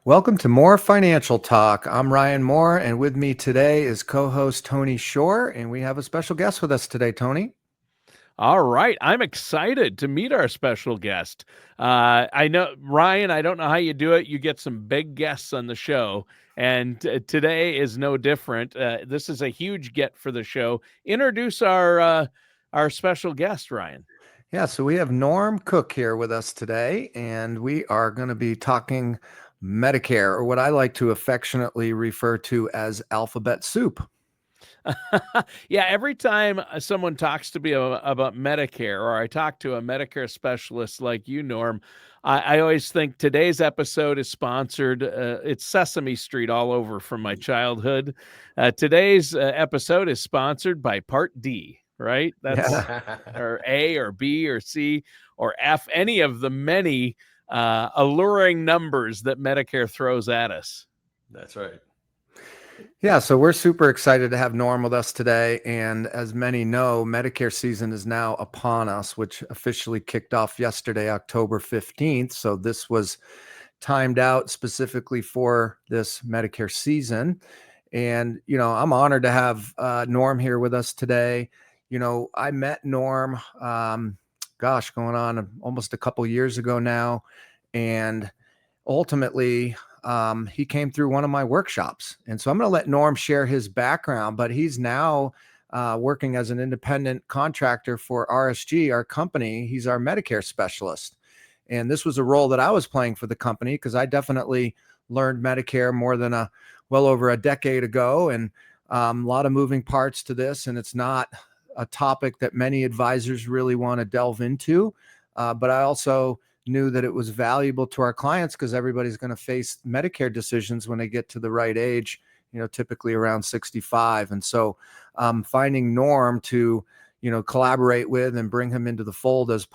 Welcome to More Financial Talk. I'm Ryan Moore, and with me today is co-host Tony Shore, and we have a special guest with us today, Tony. All right. I'm excited to meet our special guest. I know, Ryan, I don't know how you do it. You get some big guests on the show, and today is no different. This is a huge get for the show. Introduce our special guest, Ryan. Yeah, so we have Norm Cook here with us today, and we are going to be talking Medicare, or what I like to affectionately refer to as alphabet soup. Yeah, every time someone talks to me about Medicare, or I talk to a Medicare specialist like you, Norm, I always think today's episode is sponsored. It's Sesame Street all over from my childhood. Today's episode is sponsored by Part D, right? That's Yeah. or A or B or C or F, any of the many alluring numbers that Medicare throws at us. That's right. Yeah, so we're super excited to have Norm with us today. And as many know, Medicare season is now upon us, which officially kicked off yesterday, October 15th. So this was timed out specifically for this Medicare season. And, I'm honored to have Norm here with us today. I met Norm, going on almost a couple years ago now. And ultimately, he came through one of my workshops. And so I'm going to let Norm share his background, but he's now working as an independent contractor for RSG, our company. He's our Medicare specialist. And this was a role that I was playing for the company because I definitely learned Medicare more than well over a decade ago. And a lot of moving parts to this. And it's not a topic that many advisors really want to delve into. But I also knew that it was valuable to our clients because everybody's going to face Medicare decisions when they get to the right age, typically around 65. And so finding Norm to, collaborate with and bring him into the fold as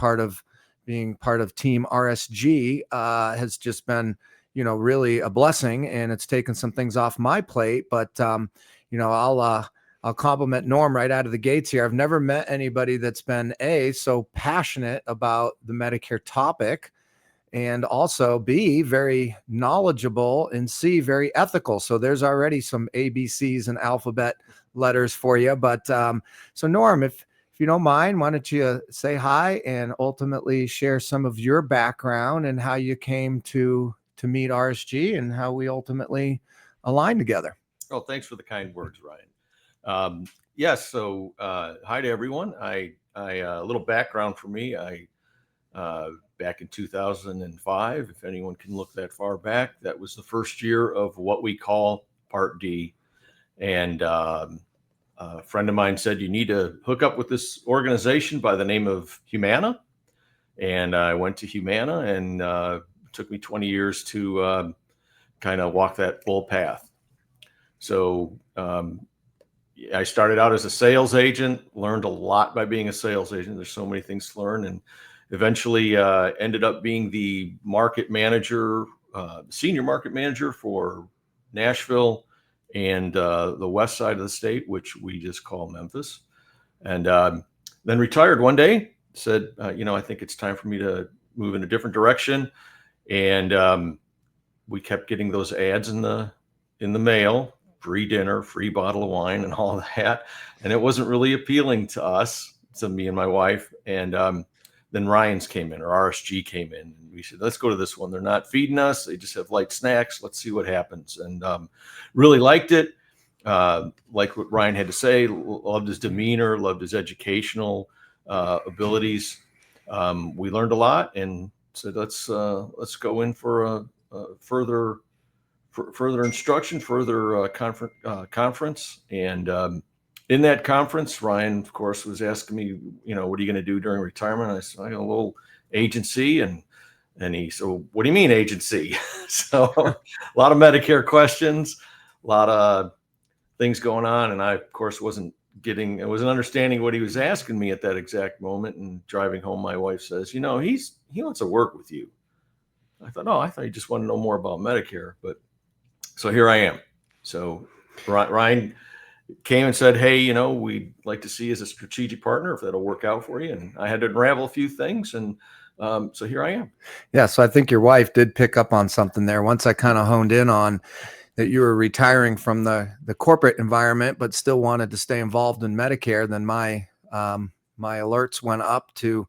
being part of Team RSG has just been, really a blessing. And it's taken some things off my plate. But, I'll compliment Norm right out of the gates here. I've never met anybody that's been so passionate about the Medicare topic, and also B, very knowledgeable, and C, very ethical. So there's already some ABCs and alphabet letters for you. But so Norm, if you don't mind, why don't you say hi and ultimately share some of your background and how you came to meet RSG and how we ultimately aligned together. Well, thanks for the kind words, Ryan. Yes. So, hi to everyone. A little background for me. Back in 2005, if anyone can look that far back, that was the first year of what we call Part D. And a friend of mine said, you need to hook up with this organization by the name of Humana. And I went to Humana, and it took me 20 years to kind of walk that full path. So, I started out as a sales agent, learned a lot by being a sales agent. There's so many things to learn, and eventually ended up being the market manager, senior market manager for Nashville and the west side of the state, which we just call Memphis. And then retired one day, said, I think it's time for me to move in a different direction. And we kept getting those ads in the mail. Free dinner, free bottle of wine, and all of that. And it wasn't really appealing to us, to me and my wife. And then Ryan's came in, or RSG came in, and we said, let's go to this one. They're not feeding us. They just have light snacks. Let's see what happens. And really liked it. Like what Ryan had to say, loved his demeanor, loved his educational abilities. We learned a lot and said, let's go in for a further instruction, further conference. And in that conference, Ryan, of course, was asking me, what are you going to do during retirement? I said, I got a little agency. And he said, well, what do you mean agency? So a lot of Medicare questions, a lot of things going on. And I, of course, wasn't understanding what he was asking me at that exact moment. And driving home, my wife says, he wants to work with you. I thought you just want to know more about Medicare. But so here I am. So Ryan came and said, hey, we'd like to see you as a strategic partner if that'll work out for you. And I had to unravel a few things. And So here I am. Yeah. So I think your wife did pick up on something there. Once I kind of honed in on that you were retiring from the corporate environment, but still wanted to stay involved in Medicare, then my alerts went up to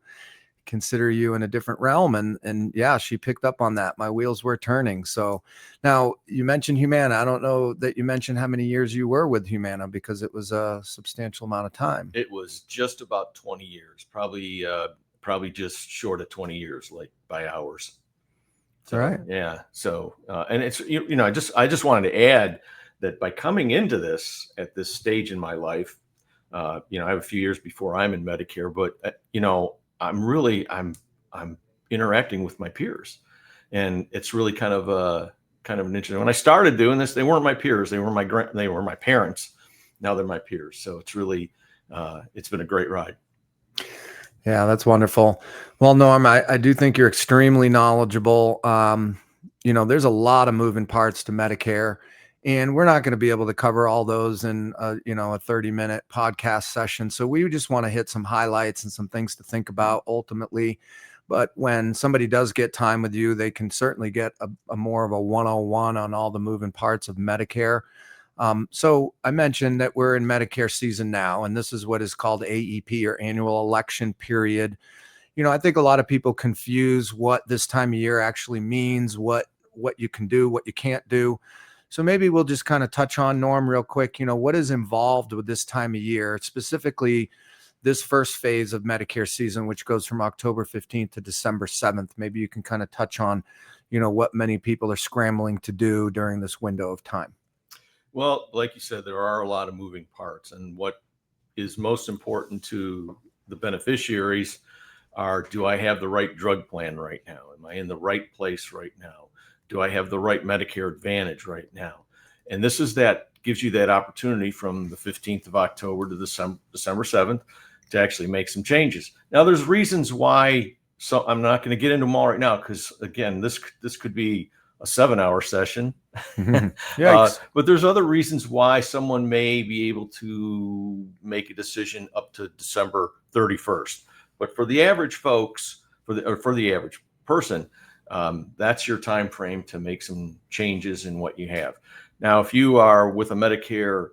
consider you in a different realm. And yeah, she picked up on that. My wheels were turning. So now you mentioned Humana. I don't know that you mentioned how many years you were with Humana, because it was a substantial amount of time. It was just about 20 years, probably just short of 20 years, like by hours. So, All right. yeah. So, and it's, I just wanted to add that by coming into this at this stage in my life, I have a few years before I'm in Medicare, but I'm interacting with my peers, and it's really kind of an interesting. When I started doing this, they weren't my peers; they were my parents. Now they're my peers. So it's really, it's been a great ride. Yeah, that's wonderful. Well, Norm, I do think you're extremely knowledgeable. There's a lot of moving parts to Medicare, and we're not going to be able to cover all those in a 30-minute podcast session. So we just want to hit some highlights and some things to think about ultimately. But when somebody does get time with you, they can certainly get a more of a 101 on all the moving parts of Medicare. So I mentioned that we're in Medicare season now, and this is what is called AEP, or annual election period. I think a lot of people confuse what this time of year actually means, what you can do, what you can't do. So maybe we'll just kind of touch on, Norm, real quick, what is involved with this time of year, specifically this first phase of Medicare season, which goes from October 15th to December 7th. Maybe you can kind of touch on, what many people are scrambling to do during this window of time. Well, like you said, there are a lot of moving parts, and what is most important to the beneficiaries are, do I have the right drug plan right now? Am I in the right place right now? Do I have the right Medicare Advantage right now? And this is gives you that opportunity from the 15th of October to December 7th to actually make some changes. Now, there's reasons why, so I'm not going to get into them all right now, because again, this could be a 7-hour session. But there's other reasons why someone may be able to make a decision up to December 31st. But for the average folks, for the average person, that's your time frame to make some changes in what you have. Now, if you are with a Medicare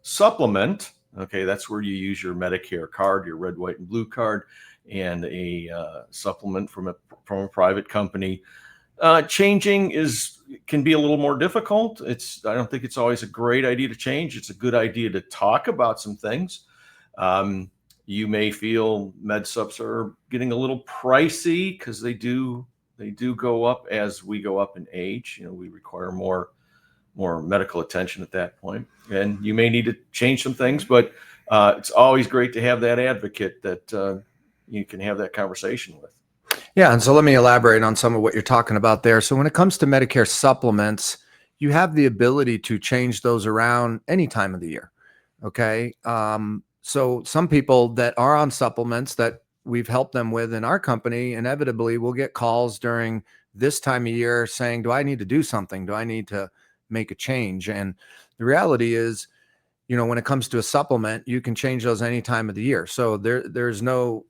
supplement, okay, that's where you use your Medicare card, your red, white, and blue card, and a supplement from a private company. Changing can be a little more difficult. I don't think it's always a great idea to change. It's a good idea to talk about some things. You may feel med subs are getting a little pricey because they do go up as we go up in age. We require more medical attention at that point, and you may need to change some things. But it's always great to have that advocate that you can have that conversation with. Yeah. And so let me elaborate on some of what you're talking about there. So when it comes to Medicare supplements, you have the ability to change those around any time of the year. Okay. So some people that are on supplements that we've helped them with in our company, inevitably will get calls during this time of year saying, do I need to do something? Do I need to make a change? And the reality is, when it comes to a supplement, you can change those any time of the year. So there's no,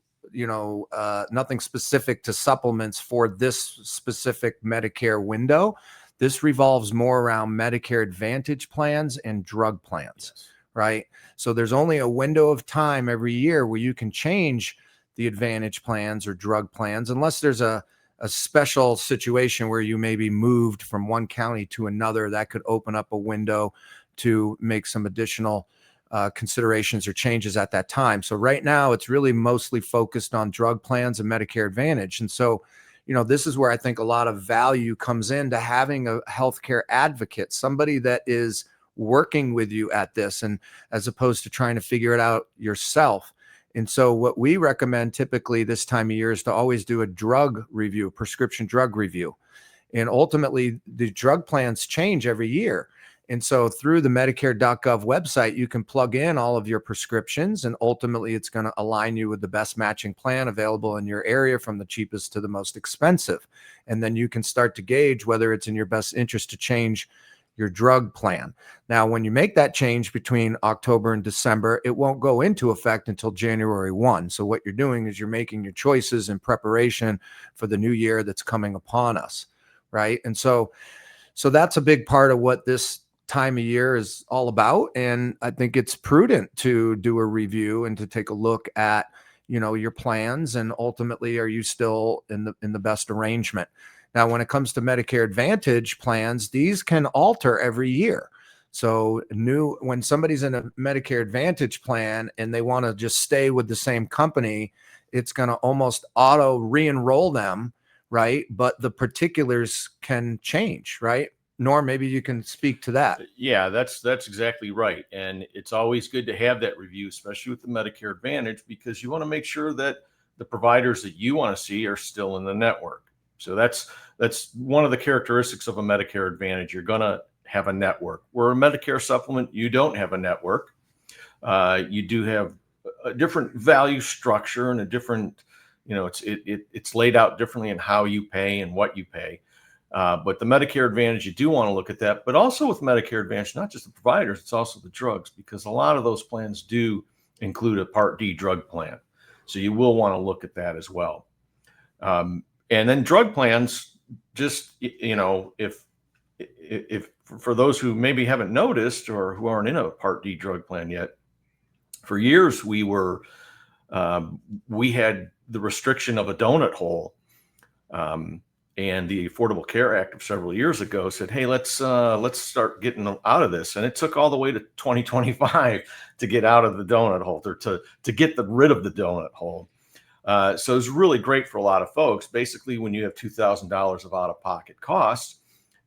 nothing specific to supplements for this specific Medicare window. This revolves more around Medicare Advantage plans and drug plans, yes. Right? So there's only a window of time every year where you can change the Advantage plans or drug plans, unless there's a special situation where you may be moved from one county to another. That could open up a window to make some additional considerations or changes at that time. So right now it's really mostly focused on drug plans and Medicare Advantage. And so, this is where I think a lot of value comes into having a healthcare advocate, somebody that is working with you at this, and as opposed to trying to figure it out yourself. And so what we recommend typically this time of year is to always do a drug review, prescription drug review. And ultimately the drug plans change every year. And so through the Medicare.gov website, you can plug in all of your prescriptions, and ultimately it's going to align you with the best matching plan available in your area, from the cheapest to the most expensive. And then you can start to gauge whether it's in your best interest to change your drug plan. Now, when you make that change between October and December, it won't go into effect until January 1. So what you're doing is you're making your choices in preparation for the new year that's coming upon us, right? And so that's a big part of what this time of year is all about. And I think it's prudent to do a review and to take a look at, your plans, and ultimately, are you still in the best arrangement? Now, when it comes to Medicare Advantage plans, these can alter every year. So when somebody's in a Medicare Advantage plan and they want to just stay with the same company, it's going to almost auto re-enroll them, right? But the particulars can change, right? Norm, maybe you can speak to that. Yeah, that's exactly right. And it's always good to have that review, especially with the Medicare Advantage, because you want to make sure that the providers that you want to see are still in the network. So that's one of the characteristics of a Medicare Advantage. You're going to have a network. Where a Medicare Supplement, you don't have a network. You do have a different value structure and a different, it's laid out differently in how you pay and what you pay. But the Medicare Advantage, you do want to look at that. But also with Medicare Advantage, not just the providers, it's also the drugs, because a lot of those plans do include a Part D drug plan. So you will want to look at that as well. And then drug plans, just, if for those who maybe haven't noticed or who aren't in a Part D drug plan yet, for years we had the restriction of a donut hole. And the Affordable Care Act of several years ago said, hey, let's start getting out of this. And it took all the way to 2025 to get out of the donut hole, or to get rid of the donut hole. So it's really great for a lot of folks. Basically, when you have $2,000 of out-of-pocket costs,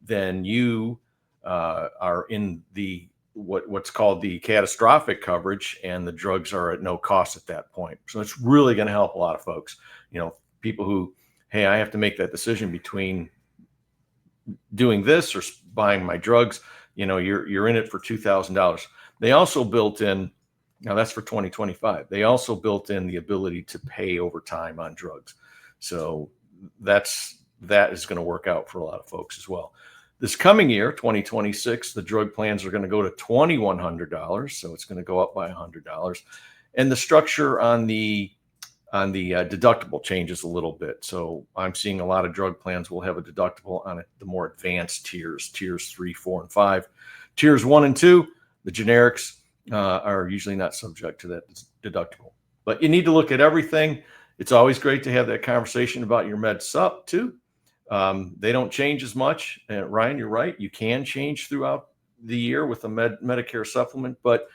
then you are in the what's called the catastrophic coverage, and the drugs are at no cost at that point. So it's really going to help a lot of folks. People who, hey, I have to make that decision between doing this or buying my drugs. You're in it for $2,000. They also built in, now that's for 2025. They also built in the ability to pay over time on drugs. So that is going to work out for a lot of folks as well. This coming year, 2026, the drug plans are going to go to $2,100. So it's going to go up by $100. And the structure on the deductible changes a little bit. So I'm seeing a lot of drug plans will have a deductible on the more advanced tiers 3, 4, and 5. Tiers 1 and 2, the generics are usually not subject to that deductible. But you need to look at everything. It's always great to have that conversation about your med sup too. They don't change as much. Ryan, you're right. You can change throughout the year with a Medicare supplement, but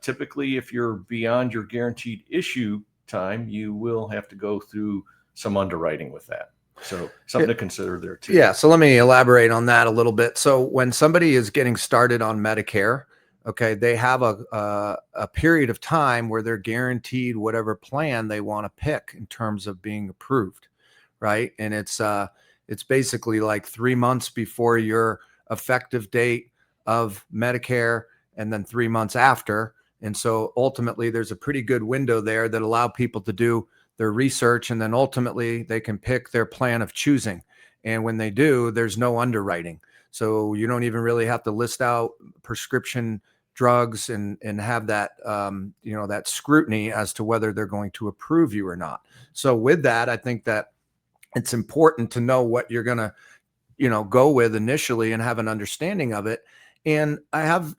typically if you're beyond your guaranteed issue time, you will have to go through some underwriting with that. So something to consider there too. Yeah. So let me elaborate on that a little bit. So when somebody is getting started on Medicare, okay, they have a period of time where they're guaranteed whatever plan they want to pick in terms of being approved, right? And it's basically like 3 months before your effective date of Medicare, and then 3 months after. And so ultimately there's a pretty good window there that allow people to do their research, and then ultimately they can pick their plan of choosing. And when they do, there's no underwriting. So you don't even really have to list out prescription drugs and have that, that scrutiny as to whether they're going to approve you or not. So with that, I think that it's important to know what you're going to, go with initially and have an understanding of it. And I have,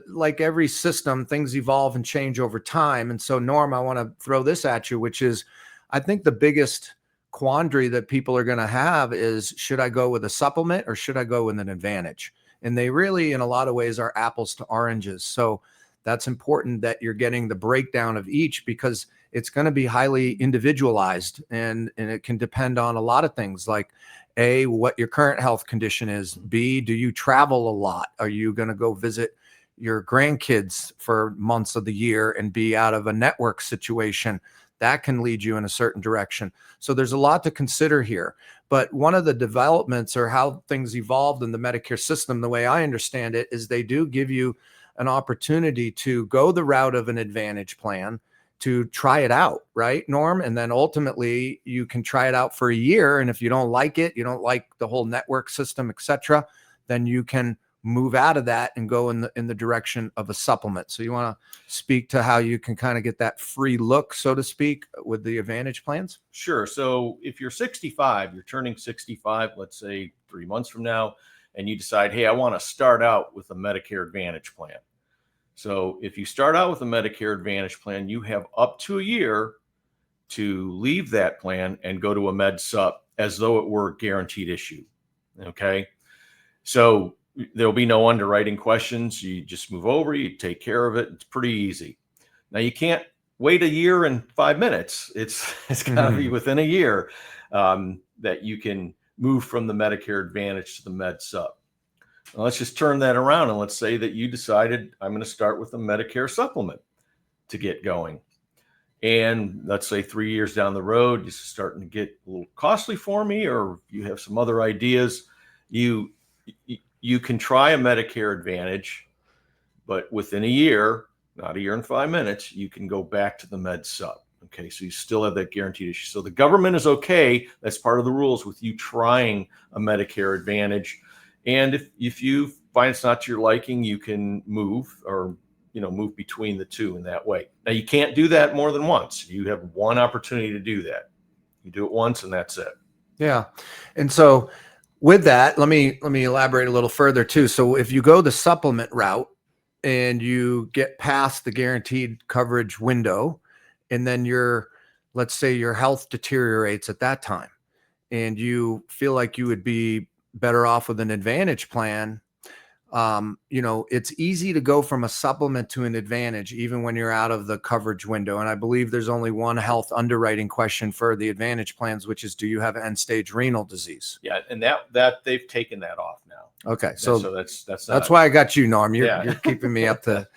like every system, things evolve and change over time. And so, Norm, I want to throw this at you, which is, I think the biggest quandary that people are going to have is, should I go with a supplement or should I go with an advantage? And they really, in a lot of ways, are apples to oranges. So that's important that you're getting the breakdown of each, because it's going to be highly individualized, and it can depend on a lot of things, like A, what your current health condition is. B, do you travel a lot? Are you going to go visit your grandkids for months of the year and be out of a network situation? That can lead you in a certain direction. So there's a lot to consider here. But one of the developments, or how things evolved in the Medicare system, the way I understand it, is they do give you an opportunity to go the route of an advantage plan, to try it out, right, Norm? And then ultimately you can try it out for a year. And if you don't like it, you don't like the whole network system, etc., then you can move out of that and go in the direction of a supplement. So you want to speak to how you can kind of get that free look, so to speak, with the Advantage plans? Sure. So if you're 65, you're turning 65, let's say 3 months from now, and you decide, hey, I want to start out with a Medicare Advantage plan. So if you start out with a Medicare Advantage plan, you have up to a year to leave that plan and go to a Med Sup as though it were a guaranteed issue. Okay. So there'll be no underwriting questions. You just move over, you take care of it. It's pretty easy. Now you can't wait a year and 5 minutes. It's got to be within a year that you can move from the Medicare Advantage to the Med Sup. Now let's just turn that around and let's say that you decided I'm going to start with a Medicare Supplement to get going. And let's say 3 years down the road, this is starting to get a little costly for me, or you have some other ideas. You can try a Medicare Advantage, but within a year, not a year and 5 minutes, you can go back to the Med Sup. Okay, so you still have that guaranteed issue. So the government is okay. That's part of the rules with you trying a Medicare Advantage. And if you find it's not to your liking, you can move or move between the two in that way. Now you can't do that more than once. You have one opportunity to do that. You do it once and that's it. Yeah. And so with that, let me elaborate a little further too. So if you go the supplement route and you get past the guaranteed coverage window, and then let's say your health deteriorates at that time, and you feel like you would be better off with an Advantage plan, it's easy to go from a supplement to an Advantage, even when you're out of the coverage window. And I believe there's only one health underwriting question for the Advantage plans, which is, do you have end-stage renal disease? Yeah. And that they've taken that off now. Okay. So that's why I got you, Norm. You're keeping me up to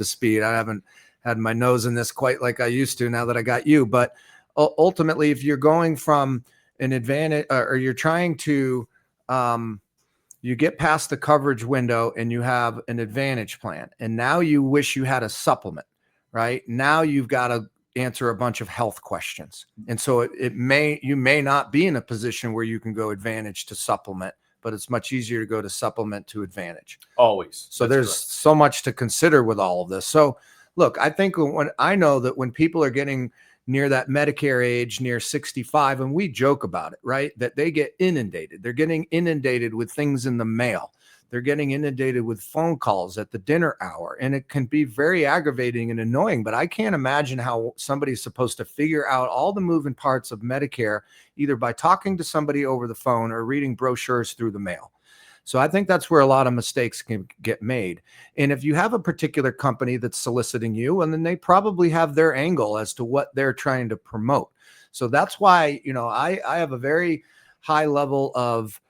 speed. I haven't had my nose in this quite like I used to now that I got you. But ultimately, if you're going from an Advantage or you're trying to, you get past the coverage window and you have an Advantage plan, and now you wish you had a supplement, right? Now you've got to answer a bunch of health questions. And so you may not be in a position where you can go Advantage to supplement, but it's much easier to go to supplement to Advantage. Always. So there's so much to consider with all of this. So look, I think I know that when people are getting near that Medicare age, near 65, and we joke about it, right? That they get inundated. They're getting inundated with things in the mail. They're getting inundated with phone calls at the dinner hour, and it can be very aggravating and annoying, but I can't imagine how somebody's supposed to figure out all the moving parts of Medicare, either by talking to somebody over the phone or reading brochures through the mail. So I think that's where a lot of mistakes can get made. And if you have a particular company that's soliciting you, and then they probably have their angle as to what they're trying to promote. So that's why, I have a very high level of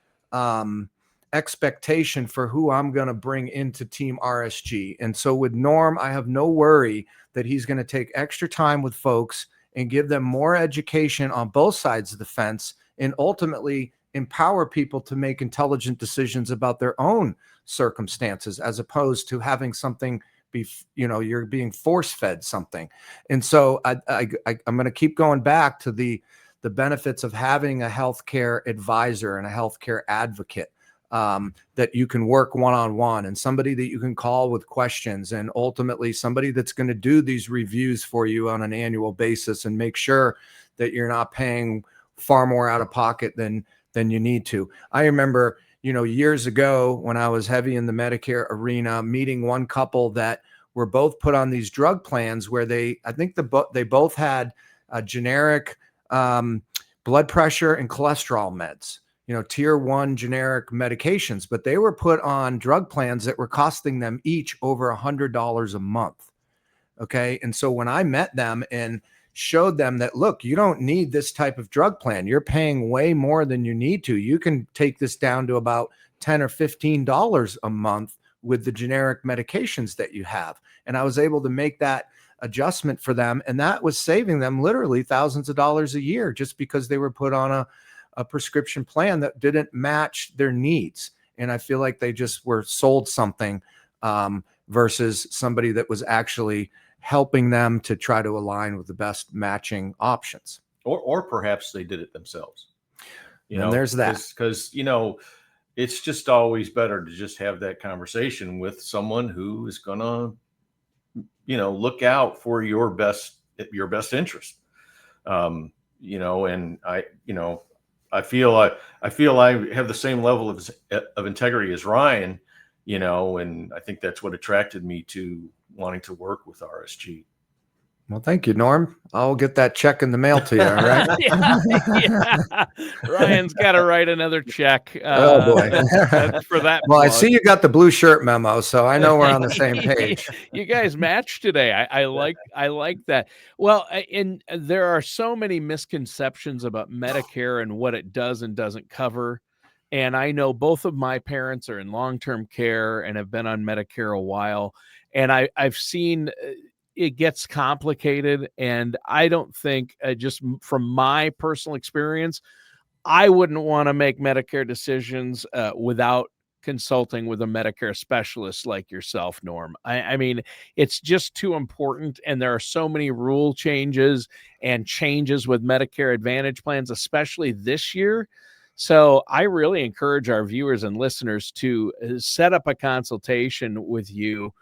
expectation for who I'm going to bring into Team RSG. And so with Norm, I have no worry that he's going to take extra time with folks and give them more education on both sides of the fence, and ultimately empower people to make intelligent decisions about their own circumstances, as opposed to having something be, you're being force fed something. And so I'm going to keep going back to the benefits of having a healthcare advisor and a healthcare advocate that you can work one-on-one, and somebody that you can call with questions, and ultimately somebody that's going to do these reviews for you on an annual basis and make sure that you're not paying far more out of pocket than you need to. I remember, years ago when I was heavy in the Medicare arena, meeting one couple that were both put on these drug plans where they both had generic blood pressure and cholesterol meds, tier 1 generic medications, but they were put on drug plans that were costing them each over $100 a month. Okay. And so when I met them and showed them that, look, you don't need this type of drug plan. You're paying way more than you need to. You can take this down to about $10 or $15 a month with the generic medications that you have. And I was able to make that adjustment for them. And that was saving them literally thousands of dollars a year, just because they were put on a prescription plan that didn't match their needs. And I feel like they just were sold something versus somebody that was actually helping them to try to align with the best matching options. Or perhaps they did it themselves. And there's that. Because, it's just always better to just have that conversation with someone who is going to, look out for your best interest. And I feel I have the same level of integrity as Ryan, and I think that's what attracted me to wanting to work with RSG. Well, thank you, Norm. I'll get that check in the mail to you. All right. Yeah. Ryan's got to write another check. Oh boy. For that. Well, I plug. see you got the blue shirt memo, so I know we're on the same page. You guys match today. I like that. Well, and there are so many misconceptions about Medicare and what it does and doesn't cover. And I know both of my parents are in long-term care and have been on Medicare a while. And I've seen it gets complicated. And I don't think, just from my personal experience, I wouldn't want to make Medicare decisions without consulting with a Medicare specialist like yourself, Norm. I mean, it's just too important. And there are so many rule changes and changes with Medicare Advantage plans, especially this year. So I really encourage our viewers and listeners to set up a consultation with you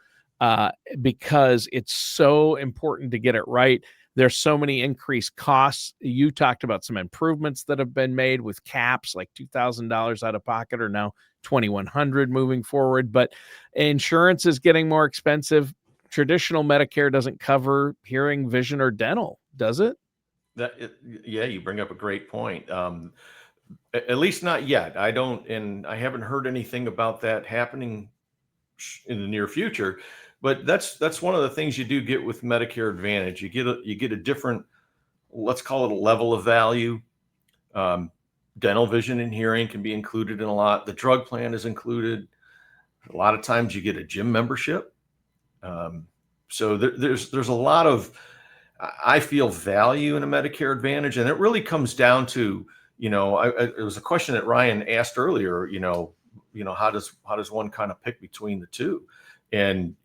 because it's so important to get it right. There's so many increased costs. You talked about some improvements that have been made with caps, like $2,000 out of pocket, or now $2,100 moving forward. But insurance is getting more expensive. Traditional Medicare doesn't cover hearing, vision, or dental, does it? Yeah, you bring up a great point. At least not yet. I haven't heard anything about that happening in the near future. But that's one of the things you do get with Medicare Advantage. You get a different, let's call it a level of value. Dental, vision, and hearing can be included in a lot. The drug plan is included. A lot of times you get a gym membership. So there's a lot of, I feel, value in a Medicare Advantage, and it really comes down to, it was a question that Ryan asked earlier. How does one kind of pick between the two? And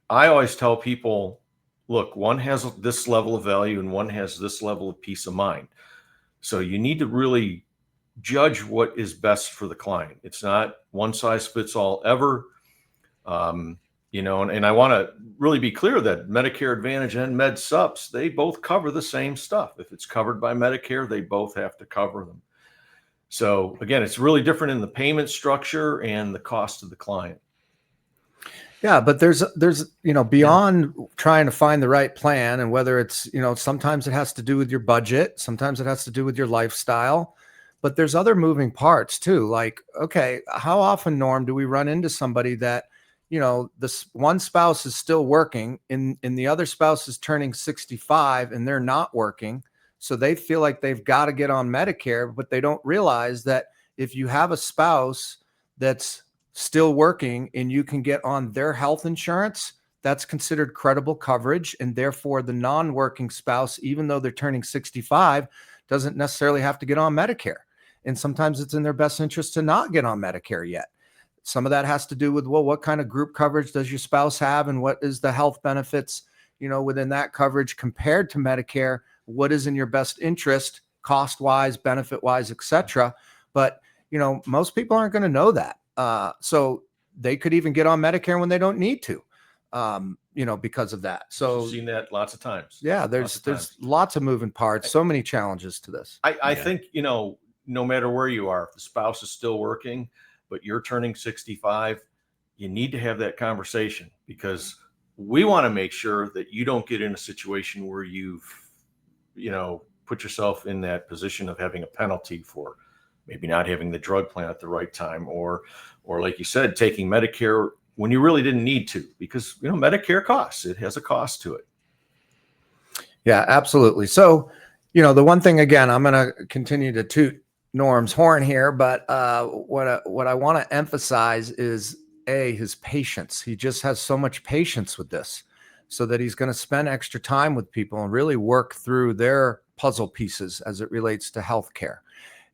I always tell people, look, one has this level of value and one has this level of peace of mind. So you need to really judge what is best for the client. It's not one size fits all ever. And I want to really be clear that Medicare Advantage and Med Sups, they both cover the same stuff. If it's covered by Medicare, they both have to cover them. So again, it's really different in the payment structure and the cost of the client. Yeah, but there's beyond trying to find the right plan, and whether it's, sometimes it has to do with your budget, sometimes it has to do with your lifestyle, but there's other moving parts too. Like, okay, how often, Norm, do we run into somebody that, this one spouse is still working and the other spouse is turning 65 and they're not working. So they feel like they've got to get on Medicare, but they don't realize that if you have a spouse that's still working and you can get on their health insurance, that's considered credible coverage. And therefore the non-working spouse, even though they're turning 65, doesn't necessarily have to get on Medicare. And sometimes it's in their best interest to not get on Medicare yet. Some of that has to do with, well, what kind of group coverage does your spouse have? And what is the health benefits, within that coverage compared to Medicare? What is in your best interest, cost-wise, benefit-wise, et cetera. But, most people aren't going to know that. So they could even get on Medicare when they don't need to, because of that. So I've seen that lots of times. Yeah, there's lots of moving parts, so many challenges to this. I think, no matter where you are, if the spouse is still working, but you're turning 65, you need to have that conversation, because we want to make sure that you don't get in a situation where you've, put yourself in that position of having a penalty for maybe not having the drug plan at the right time, or like you said, taking Medicare when you really didn't need to, because, Medicare costs, it has a cost to it. Yeah, absolutely. So, the one thing, again, I'm going to continue to toot Norm's horn here, but what I want to emphasize is his patience. He just has so much patience with this, so that he's going to spend extra time with people and really work through their puzzle pieces as it relates to healthcare.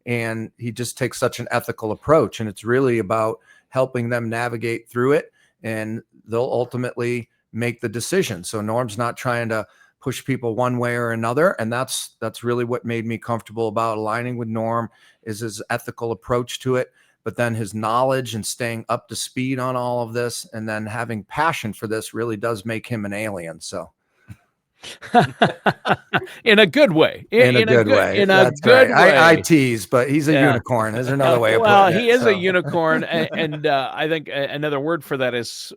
And he just takes such an ethical approach, and it's really about helping them navigate through it, and they'll ultimately make the decision. So Norm's not trying to push people one way or another. And that's really what made me comfortable about aligning with Norm, is his ethical approach to it, but then his knowledge and staying up to speed on all of this, and then having passion for this really does make him an alien. So in a good way. in a good way. In a That's good right. I way. tease, but he's a Yeah. unicorn. There's another way of Well, putting it. he is So, a unicorn, and I think another word for that is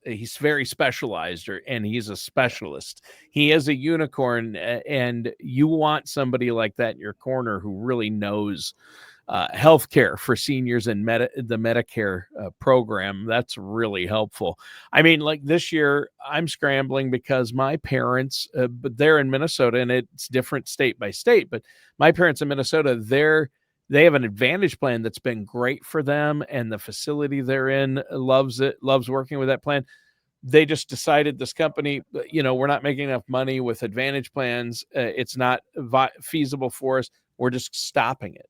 he's very specialized, and he's a specialist. He is a unicorn, and you want somebody like that in your corner who really knows healthcare for seniors and the Medicare program. That's really helpful. I mean, like this year, I'm scrambling because my parents, but they're in Minnesota, and it's different state by state. But my parents in Minnesota, they have an Advantage plan that's been great for them, and the facility they're in loves it, loves working with that plan. They just decided, this company, we're not making enough money with Advantage plans. It's not feasible for us. We're just stopping it.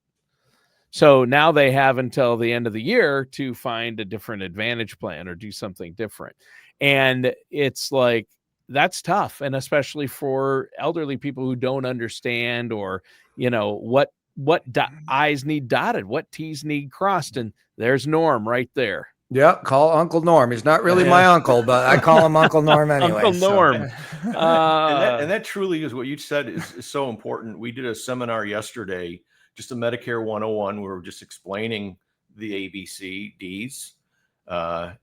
So now they have until the end of the year to find a different Advantage plan or do something different. And it's like, that's tough. And especially for elderly people who don't understand, or, what I's need dotted, what T's need crossed. And there's Norm right there. yeah, call Uncle Norm. He's not really my uncle, but I call him Uncle Norm anyway. Uncle Norm. And that truly is what you said is so important. We did a seminar yesterday, just a Medicare 101. We were just explaining the ABCDs,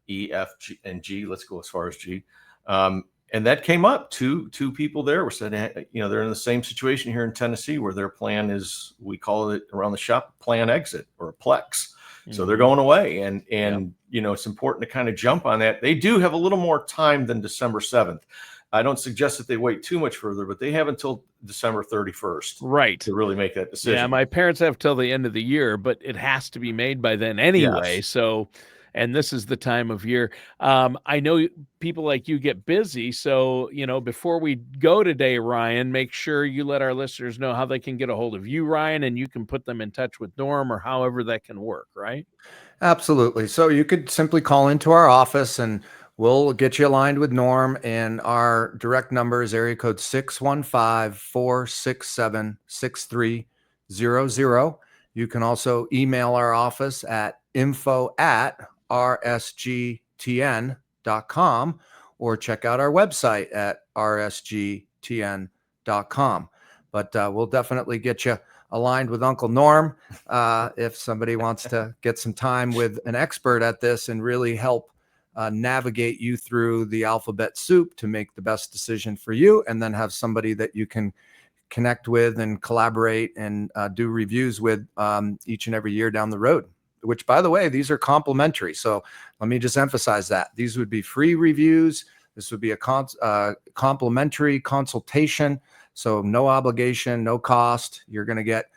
E, F, G, and G. Let's go as far as G. And that came up. Two people there were said, they're in the same situation here in Tennessee, where their plan is, we call it around the shop, plan exit, or a Plex. So they're going away, and it's important to kind of jump on that. They do have a little more time than December 7th. I don't suggest that they wait too much further, but they have until December 31st, right, to really make that decision. Yeah, my parents have till the end of the year, but it has to be made by then anyway. Yes. So, and this is the time of year. I know people like you get busy. So, before we go today, Ryan, make sure you let our listeners know how they can get a hold of you, Ryan, and you can put them in touch with Norm, or however that can work, right? Absolutely. So you could simply call into our office, and we'll get you aligned with Norm. And our direct number is area code 615-467-6300. You can also email our office at info@rsgtn.com, or check out our website at rsgtn.com. But we'll definitely get you aligned with Uncle Norm if somebody wants to get some time with an expert at this and really help navigate you through the alphabet soup to make the best decision for you, and then have somebody that you can connect with and collaborate and do reviews with each and every year down the road, which, by the way, these are complimentary. So let me just emphasize that. These would be free reviews. This would be a complimentary consultation. So no obligation, no cost. You're going to get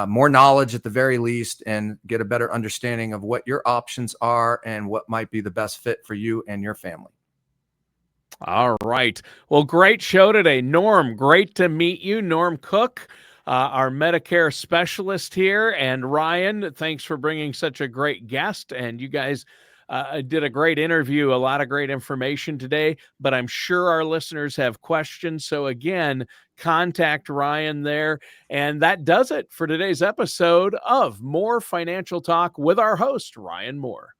more knowledge at the very least, and get a better understanding of what your options are and what might be the best fit for you and your family. All right. Well, great show today. Norm, great to meet you. Norm Cook, our Medicare specialist here. And Ryan, thanks for bringing such a great guest. And you guys did a great interview, a lot of great information today, but I'm sure our listeners have questions. So again, contact Ryan there. And that does it for today's episode of More Financial Talk with our host, Ryan Moore.